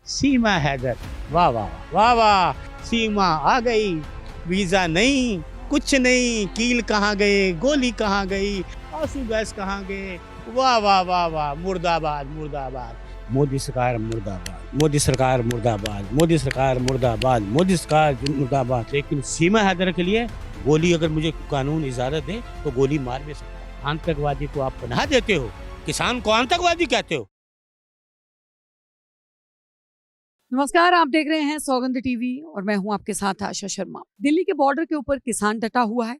सीमा हैदर, वाह वाह वाह वाह। सीमा आ गई, वीजा नहीं, कुछ नहीं, कील कहाँ गए, गोली कहाँ गई, आंसू गैस कहाँ गए, वाह वाह वाह वाह। मुर्दाबाद मुर्दाबाद, मोदी सरकार मुर्दाबाद, मोदी सरकार मुर्दाबाद, मोदी सरकार मुर्दाबाद, मोदी सरकार मुर्दाबाद। लेकिन सीमा हैदर के लिए गोली अगर मुझे कानून इजाजत दे तो गोली मार भी सकता हूं। आतंकवादी को आप पनाह देते हो, किसान को आतंकवादी कहते हो। नमस्कार, आप देख रहे हैं सौगंध टीवी और मैं हूं आपके साथ आशा शर्मा। दिल्ली के बॉर्डर के ऊपर किसान डटा हुआ है,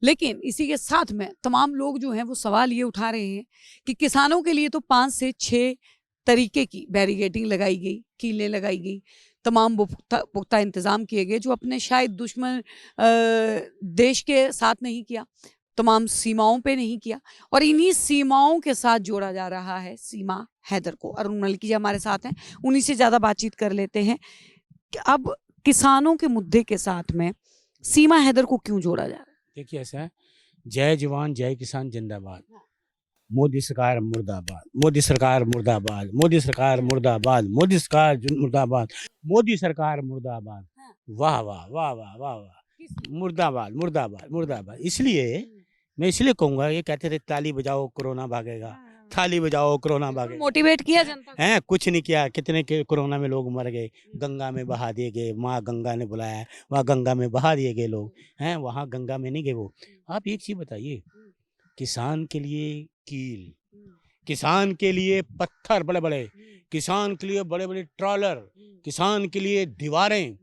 लेकिन इसी के साथ में तमाम लोग जो हैं वो सवाल ये उठा रहे हैं कि किसानों के लिए तो 5 से 6 तरीके की बैरिकेडिंग लगाई गई, कीलें लगाई गई, तमाम पुख्ता इंतजाम किए गए जो अपने शायद दुश्मन देश के साथ नहीं किया, तमाम सीमाओं पे नहीं किया। और इन्हीं सीमाओं के साथ जोड़ा जा रहा है सीमा हैदर को। अरुण मलिक जी हमारे साथ हैं, उन्हीं से ज़्यादा बातचीत कर लेते हैं कि अब किसानों के मुद्दे के साथ में सीमा हैदर को क्यों जोड़ा जा रहा है। देखिए ऐसा है, जय जवान जय किसान जिंदाबाद, मोदी सरकार मुर्दाबाद, मोदी सरकार मुर्दाबाद, मोदी सरकार मुर्दाबाद, मोदी सरकार मुर्दाबाद, मोदी सरकार मुर्दाबाद, वाह वाह वाह वाह वाह वाह। मुर्दाबाद मुर्दाबाद मुर्दाबाद। इसलिए मैं इसलिए कहूँगा, ये कहते थे ताली बजाओ कोरोना भागेगा, थाली बजाओ कोरोना भागेगा। मोटिवेट किया जनता को। हैं कुछ नहीं किया, कितने के कोरोना में लोग मर गए, गंगा में बहा दिए गए, माँ गंगा ने बुलाया, वहाँ गंगा में बहा दिए गए लोग हैं, वहाँ गंगा में नहीं गए वो। आप एक चीज बताइए, किसान के लिए कील, किसान के लिए पत्थर बड़े बड़े, किसान के लिए बड़े बड़े ट्रॉलर, किसान के लिए दीवारें,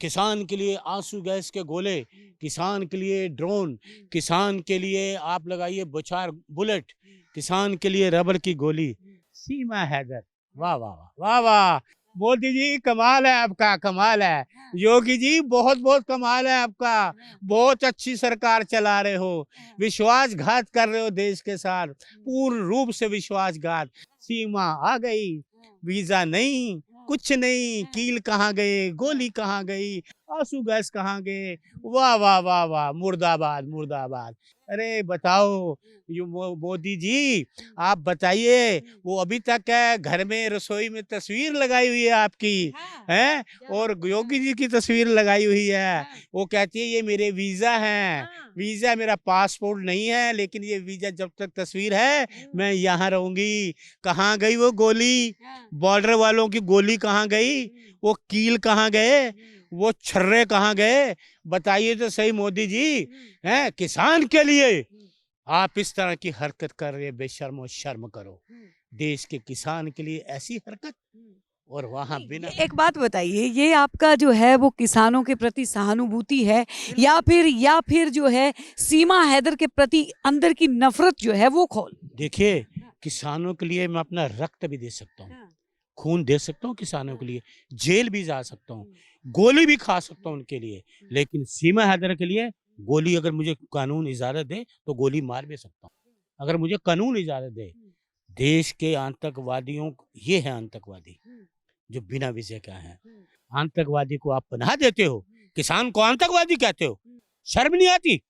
किसान के लिए आंसू गैस के गोले, किसान के लिए ड्रोन, किसान के लिए आप लगाइए बौछार बुलेट, किसान के लिए रबर की गोली। सीमा हैदर, वाह वाह वाह वाह वाह। मोदी जी कमाल है आपका, कमाल है। योगी जी बहुत बहुत कमाल है आपका, बहुत अच्छी सरकार चला रहे हो, विश्वासघात कर रहे हो देश के साथ, पूर्ण रूप से विश्वासघात। सीमा आ गई, वीजा नहीं, कुछ नहीं, कील कहाँ गए, गोली कहाँ गई, आंसू गैस कहाँ गए, वाह वाह वाह वाह। मुर्दाबाद मुर्दाबाद। अरे बताओ मोदी जी, आप बताइए, वो अभी तक है घर में रसोई में तस्वीर लगाई हुई है आपकी, हैं, और योगी जी की तस्वीर लगाई हुई है। वो कहती है ये मेरे वीजा हैं, वीजा मेरा पासपोर्ट नहीं है, लेकिन ये वीजा जब तक तस्वीर है मैं यहाँ रहूंगी। कहाँ गई वो गोली, बॉर्डर वालों की गोली कहाँ गई, वो कील कहाँ गए, वो छर्रे कहाँ गए, बताइए तो सही मोदी जी। हैं, किसान के लिए आप इस तरह की हरकत कर रहे हैं, बेशर्मो शर्म करो। देश के किसान के लिए ऐसी हरकत, और वहाँ बिना। एक बात बताइए, ये आपका जो है वो किसानों के प्रति सहानुभूति है या फिर जो है सीमा हैदर के प्रति अंदर की नफरत जो है वो खोल। देखिए, किसानों के लिए मैं अपना रक्त भी दे सकता हूँ, खून दे सकता हूँ किसानों के लिए, जेल भी जा सकता हूँ, गोली भी खा सकता हूँ उनके लिए। लेकिन सीमा हैदर के लिए गोली अगर मुझे कानून इजाजत दे तो गोली मार भी सकता हूँ, अगर मुझे कानून इजाजत दे। देश के आतंकवादियों, ये है आतंकवादी जो बिना विजय का है। आतंकवादी को आप पनाह देते हो, किसान को आतंकवादी कहते हो, शर्म नहीं आती।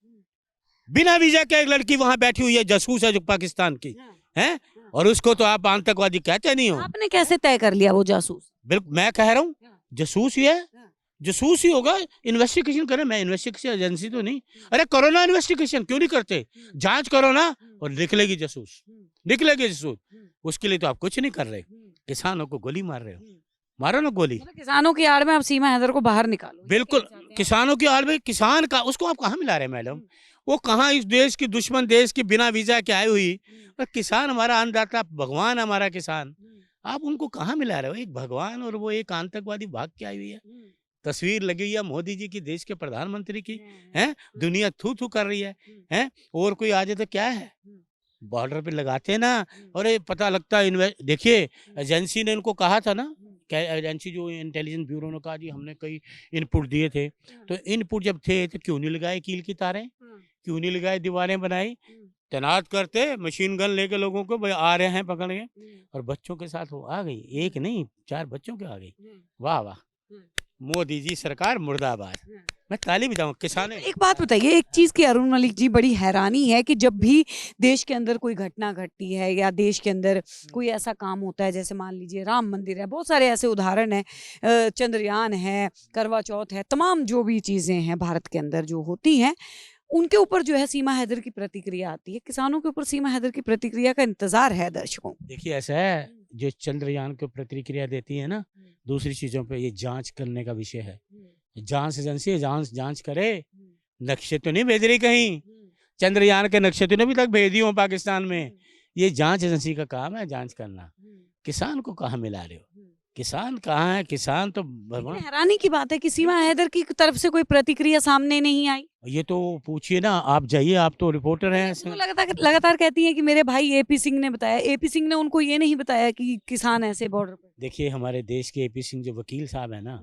बिना वीजा के एक लड़की वहां बैठी हुई है, जासूस है जो पाकिस्तान की है, और उसको तो आप आतंकवादी कहते नहीं हो। आपने कैसे तय कर लिया वो जासूस। बिल्कुल, मैं कह रहा हूँ जासूस ही है, जासूस ही होगा। इन्वेस्टिगेशन करें, मैं इन्वेस्टिगेशन एजेंसी तो नहीं। अरे करो ना इन्वेस्टिगेशन, क्यों नहीं करते, जांच करो ना, और निकलेगी जासूस, निकलेगी जासूस। उसके लिए तो आप कुछ नहीं कर रहे, किसानों को गोली मार रहे हो, मारो ना गोली। किसानों की आड़ में आप सीमा हैदर को बाहर निकालो। बिल्कुल, किसानों की आड़ में किसान का, उसको आप कहाँ मिला रहे मैडम, वो कहाँ इस देश की दुश्मन देश की बिना वीजा के आई हुई, और किसान हमारा अन्नदाता, भगवान हमारा किसान, आप उनको कहाँ मिला रहे हो। एक भगवान और वो एक आतंकवादी भाग के आई हुई है। तस्वीर लगी हुई है मोदी जी की, देश के प्रधानमंत्री की, हैं, दुनिया थू थू कर रही है, हैं, और कोई आ जाए तो क्या है, बॉर्डर पे लगाते ना, और ये पता लगता है। देखिए, एजेंसी ने इनको कहा था ना, एजेंसी जो इंटेलिजेंस ब्यूरो ने कहा जी हमने कई इनपुट दिए थे, तो इनपुट जब थे तो क्यों नहीं लगाए कील की तारें, क्यों नहीं लगाए दीवारें बनाई, तैनात करते मशीन गन लेके लोगों को, भाई आ रहे हैं पकड़ के, और बच्चों के साथ वो आ गई, एक नहीं 4 बच्चों के आ गई। वाह वाह, मोदी जी सरकार मुर्दाबाद। मैं ताली बजाऊं किसानों। एक बात बताइए, एक चीज़ की अरुण मलिक जी बड़ी हैरानी है कि जब भी देश के अंदर कोई घटना घटती है या देश के अंदर कोई ऐसा काम होता है, जैसे मान लीजिए राम मंदिर है, बहुत सारे ऐसे उदाहरण हैं, चंद्रयान है, करवा चौथ है, तमाम जो भी चीज़ें हैं भारत के अंदर जो होती हैं, उनके ऊपर जो है सीमा हैदर की प्रतिक्रिया आती है। किसानों के ऊपर सीमा हैदर की प्रतिक्रिया का इंतजार है दर्शकों को। देखिए ऐसा है, जो चंद्रयान को प्रतिक्रिया देती है ना, दूसरी चीजों पे ये जांच करने का विषय है। जांच एजेंसी जांच करे, नक्शे तो नहीं भेज रही कहीं, चंद्रयान के नक्शे तो नहीं अभी तक भेज दिए हो पाकिस्तान में। ये जांच एजेंसी का काम है जांच करना। किसान को कहाँ मिला रहे हो? किसान कहाँ है? किसान तो लेकिन हैरानी की बात है कि सीमा हैदर की तरफ से कोई प्रतिक्रिया सामने नहीं आई। ये तो पूछिए ना, आप जाइए, आप तो रिपोर्टर हैं। तो लगातार कहती हैं कि मेरे भाई एपी सिंह ने बताया। एपी सिंह ने उनको ये नहीं बताया कि किसान ऐसे बॉर्डर पर। देखिए हमारे देश के एपी सिंह जो वकील साहब है ना,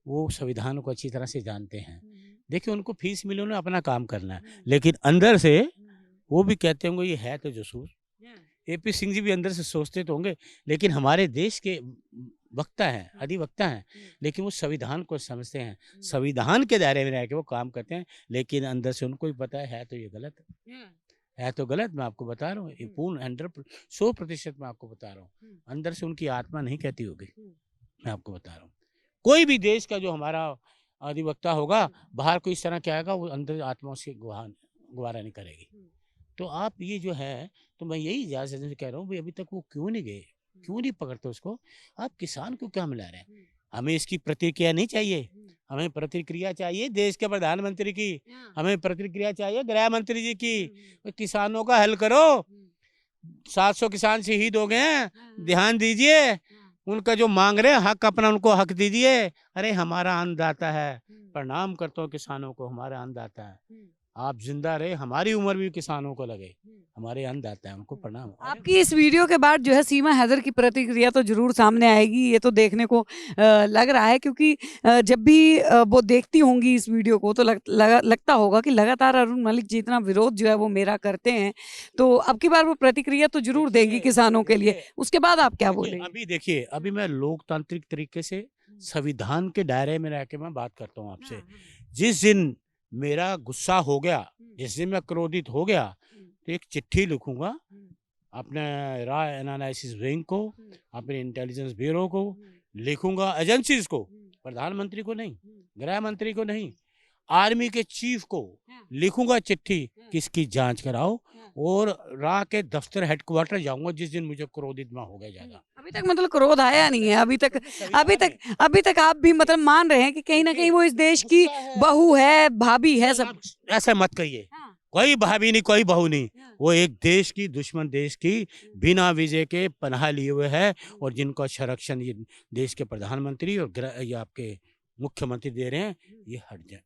वो संविधान को अच्छी तरह से जानते हैं। देखिए उनको फीस मिले, उन्हें अपना काम करना है, लेकिन अंदर से वो भी कहते होंगे ये है तो जसूस। एपी सिंह जी भी अंदर से सोचते तो होंगे, लेकिन हमारे देश के वक्ता हैं, अधिवक्ता हैं, लेकिन वो संविधान को समझते हैं, संविधान के दायरे में रह के वो काम करते हैं, लेकिन अंदर से उनको भी पता है तो ये गलत है तो गलत। मैं आपको बता रहा हूँ, ये पूर्ण 100% मैं आपको बता रहा हूँ, अंदर से उनकी आत्मा नहीं कहती होगी। मैं आपको बता रहा हूँ, कोई भी देश का जो हमारा अधिवक्ता होगा, बाहर कोई इस तरह क्या आएगा, वो अंदर आत्मा उसकी गवारा नहीं करेगी। तो आप ये जो है, तो मैं यही इजाजत से कह रहा हूँ भाई, अभी तक वो क्यों नहीं गए, क्यों नहीं पकड़ते उसको? आप किसान को क्या मिला रहे हैं? हमें इसकी प्रतिक्रिया नहीं चाहिए, हमें प्रतिक्रिया चाहिए देश के प्रधानमंत्री की, हमें प्रतिक्रिया चाहिए गृह मंत्री जी की। किसानों का हल करो, 700 किसान शहीद हो गए हैं, ध्यान दीजिए, उनका जो मांग रहे हैं हक, अपना उनको हक दीजिए। अरे हमारा अन्नदाता है, प्रणाम करता हूँ किसानों को, हमारा अन्नदाता है। आप जिंदा रहे, हमारी उम्र भी किसानों को लगे, हमारे अन्नदाता है, उनको प्रणाम। आपकी इस वीडियो के बाद जो है सीमा हैदर की प्रतिक्रिया तो जरूर सामने आएगी, ये तो देखने को लग रहा है, क्योंकि जब भी वो देखती होंगी इस वीडियो को तो लगता होगा कि लगातार अरुण मलिक जी इतना विरोध जो है वो मेरा करते हैं, तो अब की बार वो प्रतिक्रिया तो जरूर देंगी किसानों के लिए। उसके बाद आप क्या बोलेंगे? अभी देखिए, अभी मैं लोकतांत्रिक तरीके से संविधान के दायरे में रह के मैं बात करता हूँ आपसे। जिस दिन मेरा गुस्सा हो गया, जिस दिन मैं क्रोधित हो गया, तो एक चिट्ठी लिखूंगा अपने रॉ एनालिसिस विंग को, अपने इंटेलिजेंस ब्यूरो को लिखूंगा, एजेंसीज को, प्रधानमंत्री को नहीं, गृह मंत्री को नहीं, आर्मी के चीफ को लिखूंगा चिट्ठी कि इसकी जांच कराओ, और रॉ के दफ्तर हेडक्वार्टर जाऊंगा जिस दिन मुझे क्रोधित में हो गया ज्यादा। अभी तक मतलब क्रोध आया नहीं है अभी तक आप भी मतलब मान रहे हैं कि कहीं ना कहीं वो इस देश की बहू है, भाभी है, सब। ऐसा मत कहिए, कोई भाभी नहीं, कोई बहू नहीं, वो एक देश की, दुश्मन देश की, बिना वीजे के पनाह लिए हुए है, और जिनका संरक्षण ये देश के प्रधानमंत्री और ये आपके मुख्यमंत्री दे रहे हैं, ये हट जाए।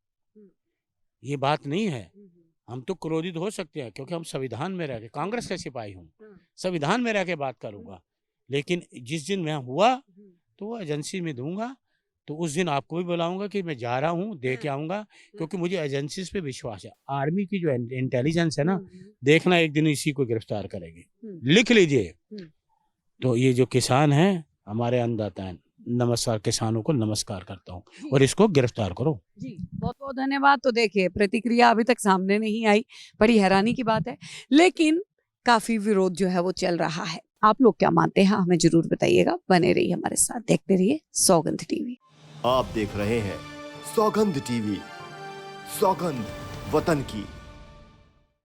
ये बात नहीं है। हम तो क्रोधित हो सकते हैं क्योंकि हम संविधान में रह के, कांग्रेस का सिपाही हूँ, संविधान में रह के बात करूंगा, लेकिन जिस दिन मैं हुआ तो वो एजेंसी में दूंगा, तो उस दिन आपको भी बुलाऊंगा कि मैं जा रहा हूँ, दे के आऊंगा, क्योंकि मुझे एजेंसीज पे विश्वास है। आर्मी की जो इंटेलिजेंस है ना, देखना एक दिन इसी को गिरफ्तार करेगी, लिख लीजिए। तो ये जो किसान है हमारे अन्नदाता हैं, नमस्कार, किसानों को नमस्कार करता हूँ, और इसको गिरफ्तार करो जी। बहुत बहुत धन्यवाद। तो देखिए, प्रतिक्रिया अभी तक सामने नहीं आई, बड़ी हैरानी की बात है, लेकिन काफी विरोध जो है वो चल रहा है। आप लोग क्या मानते हैं हमें जरूर बताइएगा। बने रहिए हमारे साथ, देखते रहिए सौगंध टीवी। आप देख रहे हैं सौगंध टीवी, सौगंध वतन की।